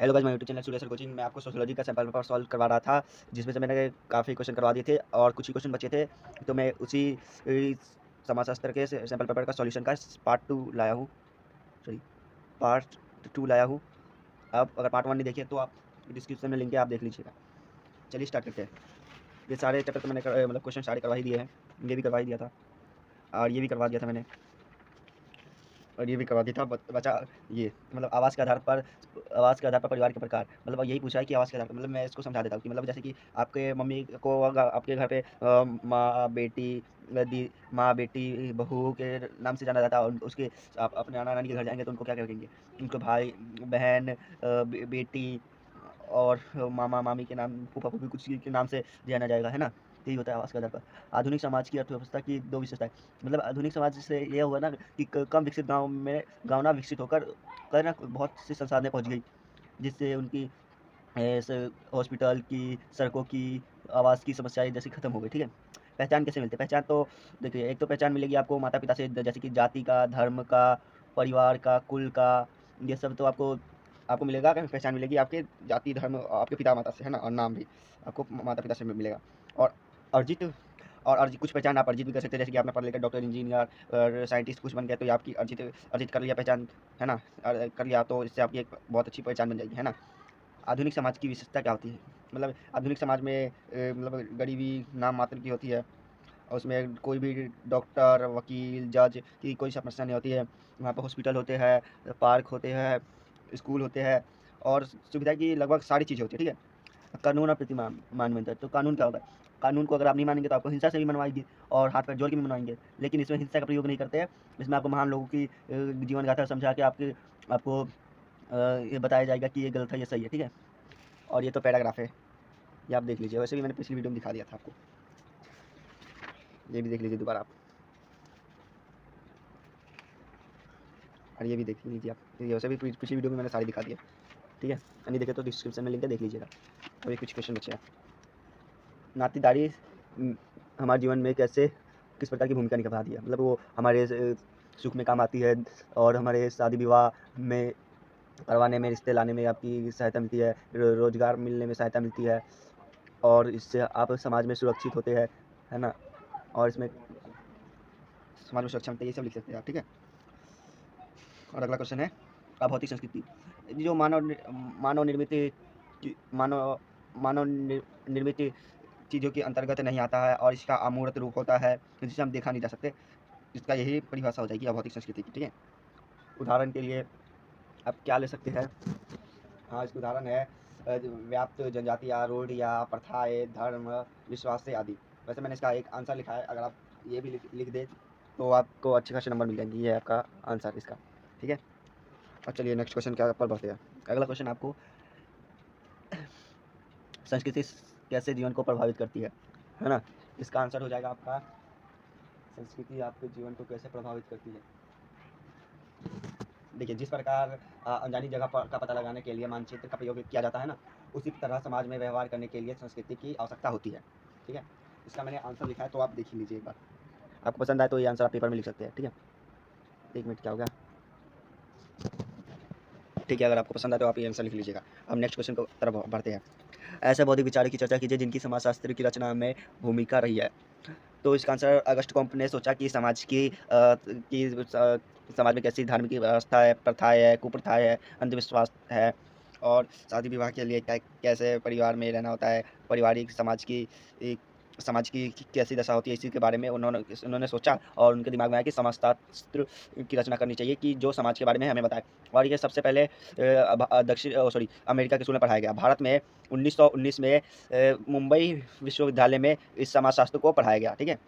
Hello guys, मैं YouTube channel सूर्य sir coaching में आपको सोशियोलॉजी का सैंपल पेपर सॉल्व करवा रहा था, जिसमें से मैंने काफ़ी क्वेश्चन करवा दिए थे और कुछ ही क्वेश्चन बचे थे। तो मैं उसी समाजशास्त्र के सैंपल पेपर का सॉल्यूशन का पार्ट 2 लाया हूँ। सॉरी, पार्ट 2 लाया हूँ। आप अगर पार्ट 1 नहीं देखे तो आप डिस्क्रिप्शन में लिंक है, आप देख लीजिएगा। चलिए स्टार्ट करते हैं। ये सारे चैप्टर तो मैंने मतलब क्वेश्चन सारे करवा ही दिए हैं। ये भी करवा ही दिया था और ये भी करवा दिया था मैंने, और ये भी करवा दिया था। बचा ये मतलब आवास के आधार पर परिवार के प्रकार। मतलब यही पूछा है कि आवास के आधार पर, मतलब मैं इसको समझा देता हूँ कि मतलब जैसे कि आपके मम्मी को आपके घर पे माँ बेटी बहू के नाम से जाना जाता है, और उसके आप अपने नाना नानी के घर जाएंगे तो उनको क्या कहेंगे? उनको भाई बहन बेटी और मामा मामी के नाम, फूफा फूफी कुछ के नाम से जाना जाएगा, है ना? यही होता है आवास के आधार पर। आधुनिक समाज की अर्थव्यवस्था की दो विशेषताएं। मतलब आधुनिक समाज से ये हुआ ना कि कम विकसित गांव ना विकसित होकर कर ना बहुत सी संसाधनें पहुंच गई, जिससे उनकी हॉस्पिटल की, सड़कों की, आवास की समस्याएं जैसी खत्म हो गई। ठीक है। पहचान कैसे मिलती है? पहचान तो देखिए, एक तो पहचान मिलेगी आपको माता पिता से, जैसे कि जाति का, धर्म का, परिवार का, कुल का, ये सब तो आपको आपको मिलेगा। पहचान मिलेगी आपके जाति, धर्म, आपके पिता माता से, है ना? और नाम भी आपको माता पिता से मिलेगा। और अर्जित अर्जित कुछ पहचान आप अर्जित भी कर सकते हैं, जैसे कि आपने पढ़ लिखा डॉक्टर, इंजीनियर और साइंटिस्ट कुछ बन गया, तो ये आपकी अर्जित अर्जित कर लिया पहचान, है ना? कर लिया तो इससे आपकी एक बहुत अच्छी पहचान बन जाएगी, है ना? आधुनिक समाज की विशेषता क्या होती है? मतलब आधुनिक समाज में मतलब गरीबी नाम मात्र की होती है, और उसमें कोई भी डॉक्टर, वकील, जज की कोई समस्या नहीं होती है। वहाँ पर हॉस्पिटल होते हैं, पार्क होते हैं, स्कूल होते हैं, और सुविधा की लगभग सारी चीज़ें होती है। ठीक है। कानून और मानवता। तो कानून क्या होता है? कानून को अगर आप नहीं मानेंगे तो आपको हिंसा से भी मनवाएंगे और हाथ पैर जोड़ के भी मनवाएंगे, लेकिन इसमें हिंसा का प्रयोग नहीं करते हैं। इसमें आपको महान लोगों की जीवन गाथा समझा के आपको ये बताया जाएगा कि ये गलत है, ये सही है। ठीक है। और ये तो पैराग्राफ है, ये आप देख लीजिए। वैसे भी मैंने पिछली वीडियो में दिखा दिया था आपको, ये भी देख लीजिए दोबारा आप, और ये भी देख लीजिए आप। ये वैसे भी पिछली वीडियो में मैंने सारी दिखा दिया। ठीक है। नहीं देखे तो डिस्क्रिप्शन में लिंक है, देख लीजिएगा। अभी कुछ क्वेश्चन बचे हैं। नातेदारी हमारे जीवन में कैसे, किस प्रकार की भूमिका निभाती है? मतलब वो हमारे सुख में काम आती है, और हमारे शादी विवाह में करवाने में, रिश्ते लाने में आपकी सहायता मिलती है, रोजगार मिलने में सहायता मिलती है, और इससे आप समाज में सुरक्षित होते हैं, है ना? और इसमें समाज में सुरक्षा मिलती है, ये सब लिख सकते हैं आप। ठीक है। और अगला क्वेश्चन है अभौतिक संस्कृति। जो मानव निर्मित मानव मानव निर्मित चीज़ों के अंतर्गत नहीं आता है, और इसका अमूर्त रूप होता है, जिसे हम देखा नहीं जा सकते। इसका यही परिभाषा हो जाएगी अभौतिक संस्कृति की। ठीक है। उदाहरण के लिए आप क्या ले सकते हैं? हाँ, इसका उदाहरण है व्याप्त जनजातियाँ, रूढ़ या प्रथाएं, धर्म, विश्वास से आदि। वैसे मैंने इसका एक आंसर लिखा है, अगर आप ये भी लिख दें तो आपको अच्छे खासे नंबर मिल जाएंगे। ये है आपका आंसर इसका। ठीक है। और चलिए नेक्स्ट क्वेश्चन क्या पर बढ़ते हैं। अगला क्वेश्चन आपको, संस्कृति कैसे जीवन को प्रभावित करती है ना? इसका आंसर हो जाएगा आपका, संस्कृति आपके जीवन को कैसे प्रभावित करती है। देखिए, जिस प्रकार अनजानी जगह का पता लगाने के लिए मानचित्र का प्रयोग किया जाता है ना, उसी तरह समाज में व्यवहार करने के लिए संस्कृति की आवश्यकता होती है। ठीक है। इसका मैंने आंसर लिखा है, तो आप देख ही लीजिए एक बार। आपको पसंद आए तो ये आंसर आप पेपर में लिख सकते हैं। ठीक है। एक मिनट, क्या हो गया? ठीक है, अगर आपको पसंद आए तो आप ये आंसर लिख लीजिएगा। अब नेक्स्ट क्वेश्चन को तरफ बढ़ते हैं। ऐसे बौद्धिक विचारों की चर्चा कीजिए जिनकी समाजशास्त्र की रचना में भूमिका रही है। तो इसका आंसर, अगस्ट कॉम्प ने सोचा कि समाज में कैसी धार्मिक व्यवस्था है, प्रथाएं है, कुप्रथाएं है, अंधविश्वास है, और शादी विवाह के लिए कैसे परिवार में रहना होता है, पारिवारिक समाज की कैसी दशा होती है, इसी के बारे में उन्होंने सोचा, और उनके दिमाग में आया कि समाजशास्त्र की रचना करनी चाहिए कि जो समाज के बारे में हमें बताए। और ये सबसे पहले अमेरिका के स्कूल में पढ़ाया गया। भारत में 1919 में मुंबई विश्वविद्यालय में इस समाजशास्त्र को पढ़ाया गया। ठीक है।